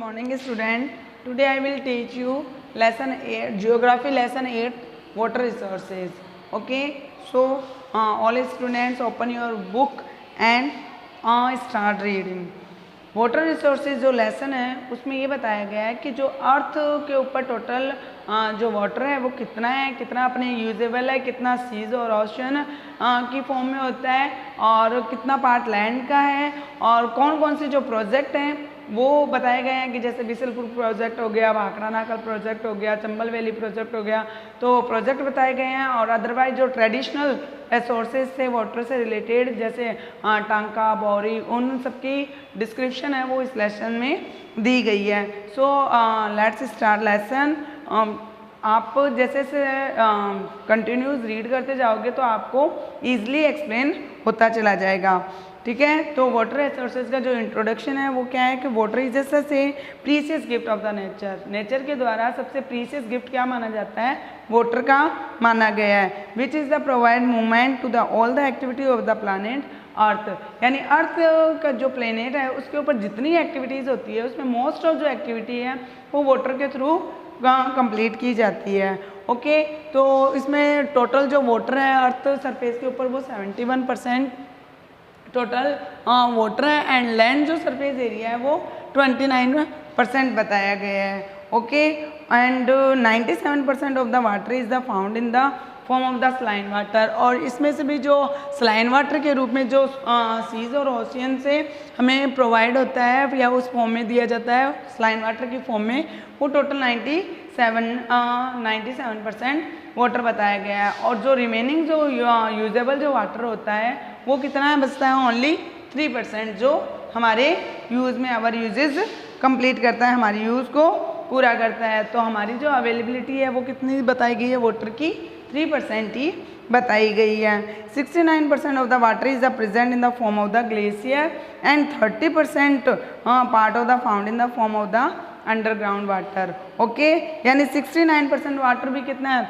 Morning student, today I will teach you lesson 8 geography lesson 8 water resources. Okay, so all students open your book and start reading. Water resources जो lesson है उसमें ये बताया गया है कि जो अर्थ के ऊपर टोटल जो वाटर है वो कितना है, कितना अपने यूजेबल है, कितना सीज और ओशन की फॉर्म में होता है और कितना पार्ट लैंड का है और कौन कौन से जो प्रोजेक्ट हैं वो बताए गए हैं कि जैसे बिसलपुर प्रोजेक्ट हो गया, भाखड़ा नाकल प्रोजेक्ट हो गया, चंबल वैली प्रोजेक्ट हो गया, तो प्रोजेक्ट बताए गए हैं। और अदरवाइज जो ट्रेडिशनल रिसोर्सेज से वाटर से रिलेटेड जैसे टांका, बौरी, उन सबकी डिस्क्रिप्शन है वो इस लेसन में दी गई है। So let's start lesson. आप जैसे से कंटिन्यूस रीड करते जाओगे तो आपको ईजिली एक्सप्लेन होता चला जाएगा। ठीक है, तो वाटर रिसोर्सेज का जो इंट्रोडक्शन है वो क्या है कि water is just say precious gift of the nature. Nature के द्वारा सबसे प्रीशियस गिफ्ट क्या माना जाता है? वाटर का माना गया है। Which is the provide movement to the all the activity of the planet earth, यानी अर्थ का जो प्लेनेट है उसके ऊपर जितनी एक्टिविटीज़ होती है उसमें मोस्ट ऑफ जो एक्टिविटी है वो वाटर के थ्रू कंप्लीट की जाती है। ओके, तो इसमें टोटल जो वाटर है अर्थ सरफेस के ऊपर वो 71% टोटल वाटर है एंड लैंड जो सरफेस एरिया है वो 29% बताया गया है। Okay, and 97% of the water is the found in the form of the saline water, और इसमें से भी जो स्लाइन वाटर के रूप में जो सीज और ओशियन से हमें प्रोवाइड होता है या उस फॉर्म में दिया जाता है स्लाइन वाटर की फॉर्म में, वो टोटल 97% वाटर बताया गया है। और जो रिमेनिंग जो यूजेबल जो वाटर होता है वो कितना बचता है? ओनली 3% जो हमारे यूज़ में आवर यूजेज कंप्लीट करता है, हमारी यूज़ को पूरा करता है। तो हमारी जो अवेलेबिलिटी है वो कितनी बताई गई है? वाटर की 3% ही बताई गई है। 69% of the water is the present in the form of the glacier and 30% part of the found in the form of the underground water. Okay, यानी 69% वाटर भी कितना है?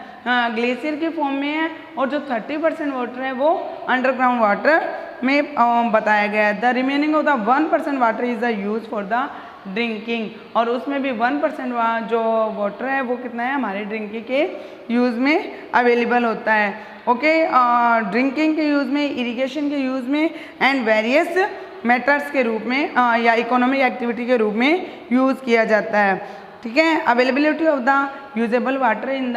ग्लेशियर की फॉर्म में है, और जो 30% वाटर है वो अंडरग्राउंड वाटर में बताया गया है। The remaining of the 1% water is the use for the drinking, और उसमें भी 1% जो वाटर है वो कितना है? हमारे ड्रिंकिंग के यूज़ में अवेलेबल होता है। ओके, ड्रिंकिंग के यूज़ में, इरिगेशन के यूज़ में एंड वेरियस मेथड्स के रूप में या इकोनॉमिक एक्टिविटी के रूप में यूज़ किया जाता है। ठीक है, availability of the usable water in the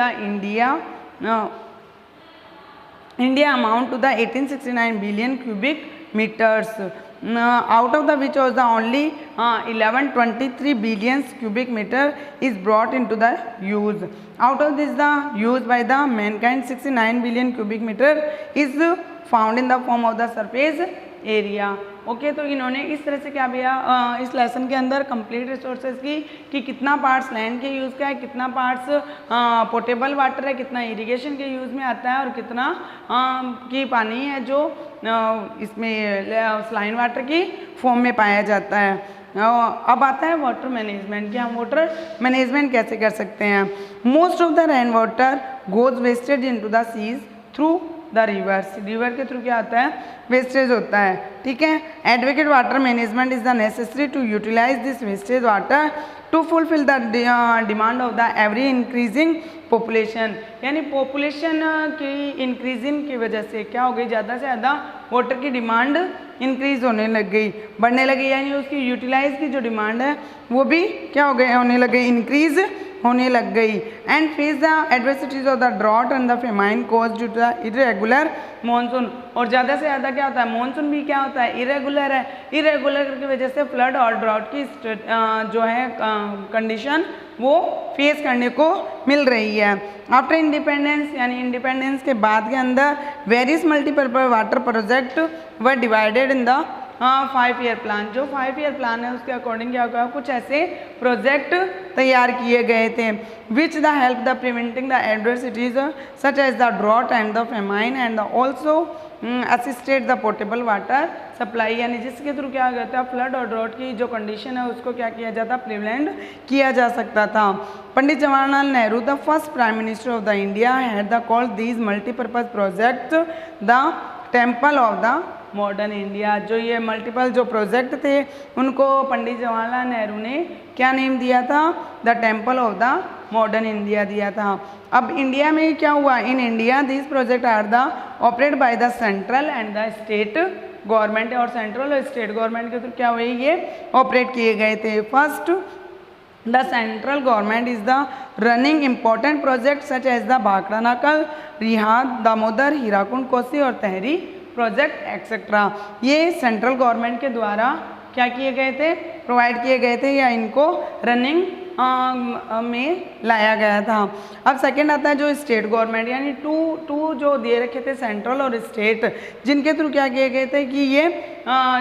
India amount to the 1869 billion cubic metres, out of the which was the only 1123 billion cubic meter is brought into the use. Out of this the use by the mankind 69 billion cubic meter is found in the form of the surface area. Okay, तो इन्होंने इस तरह से क्या किया इस lesson के अंदर कंप्लीट रिसोर्सेज की कि कितना पार्ट्स लैंड के यूज़ का है, कितना पार्ट्स पोर्टेबल वाटर है, कितना इरिगेशन के यूज़ में आता है और कितना की पानी है जो इसमें स्लाइन वाटर की फॉर्म में पाया जाता है। अब आता है वाटर मैनेजमेंट कि हम वाटर मैनेजमेंट कैसे कर सकते हैं। Most of the rain water goes wasted into the seas through the rivers. River के थ्रू क्या होता है? वेस्टेज होता है। ठीक है, advocate water management is the necessary to utilise this wastage water to fulfil the demand of the every increasing population, यानी पॉपुलेशन की इंक्रीजिंग की वजह से क्या हो गई? ज़्यादा से ज़्यादा वाटर की डिमांड इंक्रीज होने लग गई, बढ़ने लगी, यानी उसकी यूटिलाइज की जो डिमांड है वो भी क्या हो गए? होने लग गई, इंक्रीज होने लग गई। And face the adversities of the drought and the famine cause due to the irregular monsoon, और ज़्यादा से ज़्यादा क्या होता है? मानसून भी क्या होता है? इरेगुलर है। इरेगुलर की वजह से फ्लड और ड्रॉट की जो है कंडीशन वो फेस करने को मिल रही है। आफ्टर इंडिपेंडेंस, यानी इंडिपेंडेंस के बाद के अंदर various multipurpose water project were divided in the 5-year plan. जो 5-year प्लान है उसके अकॉर्डिंग क्या होगा? कुछ ऐसे प्रोजेक्ट तैयार किए गए थे which the help the preventing the adversities such as the drought and the famine and also assisted the portable water supply, यानी जिसके थ्रू क्या होता है? फ्लड और ड्रॉट की जो कंडीशन है उसको क्या किया जाता? प्रिवेंट किया जा सकता था। Pandit Jawaharlal Nehru the first prime minister of the India had the called these multipurpose project the temple of the modern India. जो ये मल्टीपल जो प्रोजेक्ट थे उनको पंडित जवाहरलाल नेहरू ने क्या नेम दिया था? The temple of the modern India दिया था। अब इंडिया में क्या हुआ? In India this project are the operate by the central and the state government, और सेंट्रल और स्टेट गवर्नमेंट के थ्रू क्या हुए ये ऑपरेट किए गए थे। First, the central government is the running important projects such as the Bhakra Nakal, Rihad, Damodar, Hirakund, Kosi और तहरी प्रोजेक्ट एक्सेट्रा। ये सेंट्रल गवर्नमेंट के द्वारा क्या किए गए थे? प्रोवाइड किए गए थे या इनको रनिंग में लाया गया था। अब सेकंड आता है जो स्टेट गवर्नमेंट, यानी टू जो दे रखे थे सेंट्रल और स्टेट, जिनके थ्रू क्या किए गए थे कि ये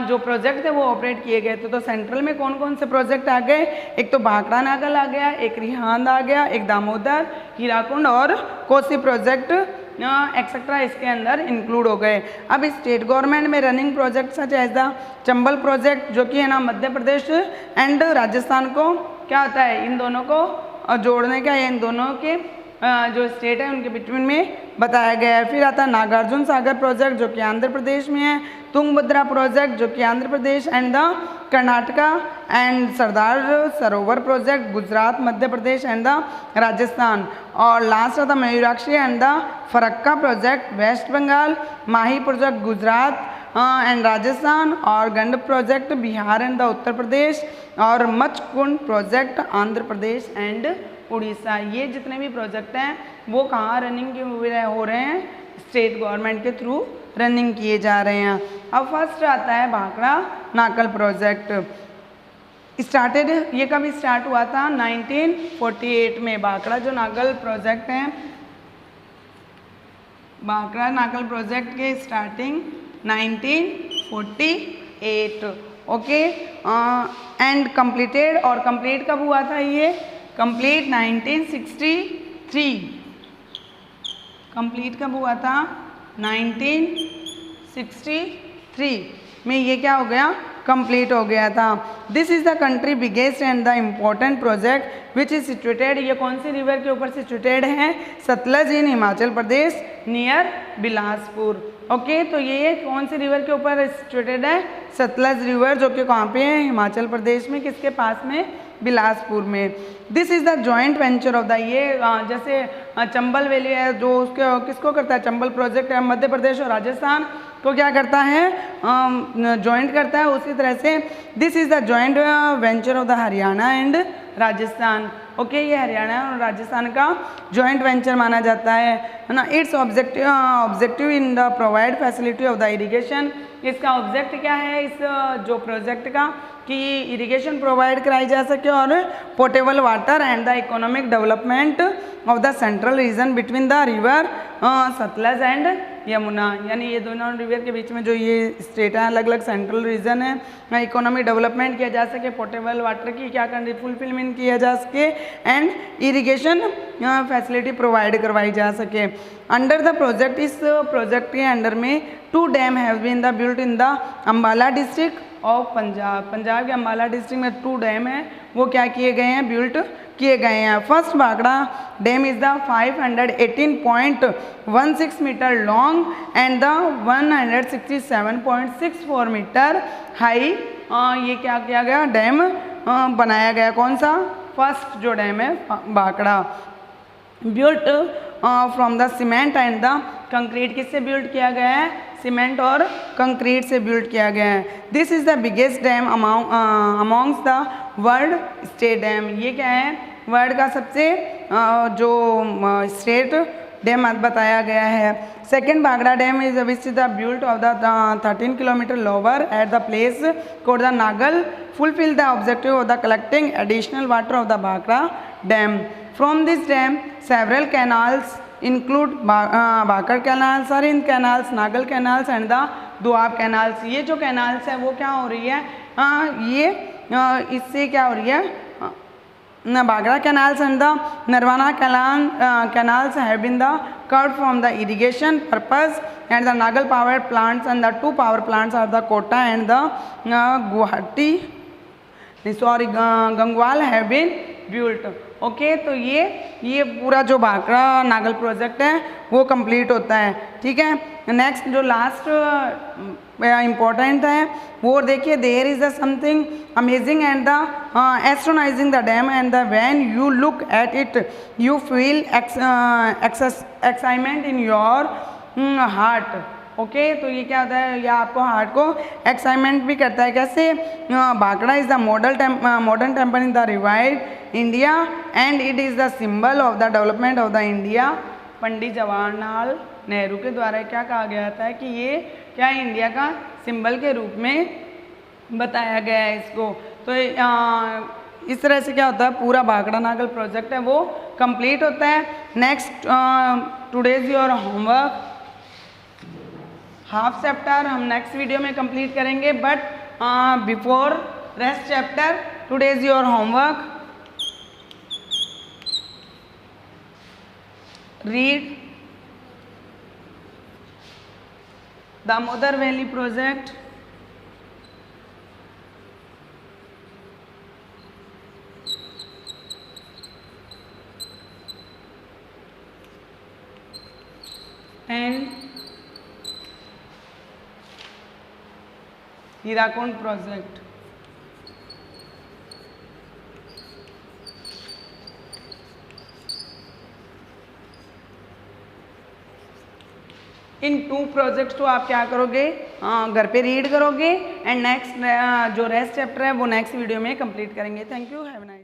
जो प्रोजेक्ट थे वो ऑपरेट किए गए थे। तो सेंट्रल में कौन कौन से प्रोजेक्ट आ गए? एक तो भाखड़ा नागल आ गया, एक रिहांद आ गया, एक दामोदर, हीराकुंड और कोसी प्रोजेक्ट एक्सेट्रा इसके अंदर इंक्लूड हो गए। अब स्टेट गवर्नमेंट में running project such as the Chambal project, जो कि है ना मध्य प्रदेश एंड राजस्थान को क्या होता है, इन दोनों को जोड़ने का या इन दोनों के जो स्टेट है उनके बिटवीन में बताया गया है। फिर आता है नागार्जुन सागर प्रोजेक्ट जो कि आंध्र प्रदेश में है, तुंगभद्रा प्रोजेक्ट जो कि Andhra Pradesh and the Karnataka, and Sardar Sarovar project Gujarat, Madhya Pradesh and the Rajasthan, और लास्ट आता Mayurakshi and the Farakka project west Bengal, Mahi project Gujarat and Rajasthan, और Gandak project Bihar and the Uttar Pradesh, और मचकुंड प्रोजेक्ट आंध्र प्रदेश एंड उड़ीसा। ये जितने भी प्रोजेक्ट हैं वो कहाँ रनिंग हो रहे हैं? स्टेट गवर्नमेंट के थ्रू रनिंग किए जा रहे हैं। अब फर्स्ट आता है भाखड़ा नाकल प्रोजेक्ट। स्टार्टेड, ये कब स्टार्ट हुआ था? 1948 में। भाखड़ा जो नागल प्रोजेक्ट है, भाखड़ा नाकल प्रोजेक्ट के स्टार्टिंग 1948, ओके, एंड कंप्लीटेड, और कंप्लीट कब हुआ था? ये कंप्लीट 1963। कंप्लीट कब हुआ था? 1963 में ये क्या हो गया? कंप्लीट हो गया था। This is the country biggest and the important project which is situated, ये कौन सी रिवर के ऊपर सिचुएटेड है? सतलज इन हिमाचल प्रदेश नियर बिलासपुर। ओके, तो ये कौन सी रिवर के ऊपर सिचुएटेड है? सतलज रिवर, जो कि कहाँ पे है? हिमाचल प्रदेश में। किसके पास में? बिलासपुर में। This is the joint venture of the, ये जैसे चंबल वैली है जो उसके किसको करता है? चंबल प्रोजेक्ट है, मध्य प्रदेश और राजस्थान को क्या करता है? जॉइंट करता है। उसी तरह से this is the joint venture of the Haryana and Rajasthan. Okay, ये हरियाणा और राजस्थान का जॉइंट वेंचर माना जाता है ना। It's objective in the provide facility of the irrigation, इसका ऑब्जेक्ट क्या है इस जो प्रोजेक्ट का? कि इरिगेशन प्रोवाइड कराई जा सके और portable water and the economic development of the central region between the river Sutlej and Yamuna, यानी ये दोनों रिवर के बीच में जो ये स्टेट है, अलग अलग सेंट्रल रीजन है, इकोनॉमिक डेवलपमेंट किया जा सके, पोर्टेबल वाटर की क्या करनी फुलफिलमेंट किया जा सके, एंड इरिगेशन फैसिलिटी प्रोवाइड करवाई जा सके। अंडर द प्रोजेक्ट, इस प्रोजेक्ट के अंडर में 2 dam have been the built in the Ambala district of Punjab. Punjab के अम्बाला डिस्ट्रिक्ट में 2 डैम हैं, वो क्या किए गए हैं? बिल्ट किए गए हैं। First Bhakra dam is the 518.16 metre long and the 167.64 metre high. ये क्या किया गया? डैम बनाया गया। कौन सा? फर्स्ट जो डैम है Bhakra. Built from the cement and the concrete, किससे बिल्ड किया गया है? सीमेंट और कंक्रीट से बिल्ड किया गया है। This is the biggest dam amongst the world state dam. ये क्या है? वर्ल्ड का सबसे जो स्टेट डैम बताया गया है। Second Bhakra dam is which the built of the 13 kilometre lower at the place called the Nangal fulfil the objective of the collecting additional water of the Bhakra dam. From this dam several canals include Bhakra canal, Sirhind canals, Nangal canals and the Doab canals. ये जो canals है वो क्या हो रही है? ये इससे क्या हो रही है? Bhakra canals and the Narwana canals have been the cut from the irrigation purpose, and the Nagal power plants and the 2 power plants are the Kota and the Gangwal have been built. Okay, तो ये पूरा जो Bhakra Nagal project है वो complete होता है। ठीक है, नेक्स्ट जो लास्ट इम्पोर्टेंट है वो देखिए, there is a something amazing and the astonishing the dam and the when you look at it you feel excitement in your heart. Okay, तो ये क्या होता है, यह आपको हार्ट को एक्साइटमेंट भी करता है। कैसे? Bhakra is the modern temple in the revived India and it is the symbol of the development of the India. Pandit Jawaharlal Nehru के द्वारा क्या कहा गया था कि ये क्या इंडिया का सिंबल के रूप में बताया गया है इसको। तो इस तरह से क्या होता है, पूरा भाखड़ा नागल प्रोजेक्ट है वो कंप्लीट होता है। Next today's your homework half chapter हम नेक्स्ट वीडियो में कंप्लीट करेंगे, but before rest chapter today's your homework read Damodar valley project, and Hirakud project. In 2 projects को आप क्या करोगे, घर पे रीड करोगे एंड नेक्स्ट जो रेस्ट चैप्टर है वो नेक्स्ट वीडियो में कंप्लीट करेंगे। Thank you, have a nice.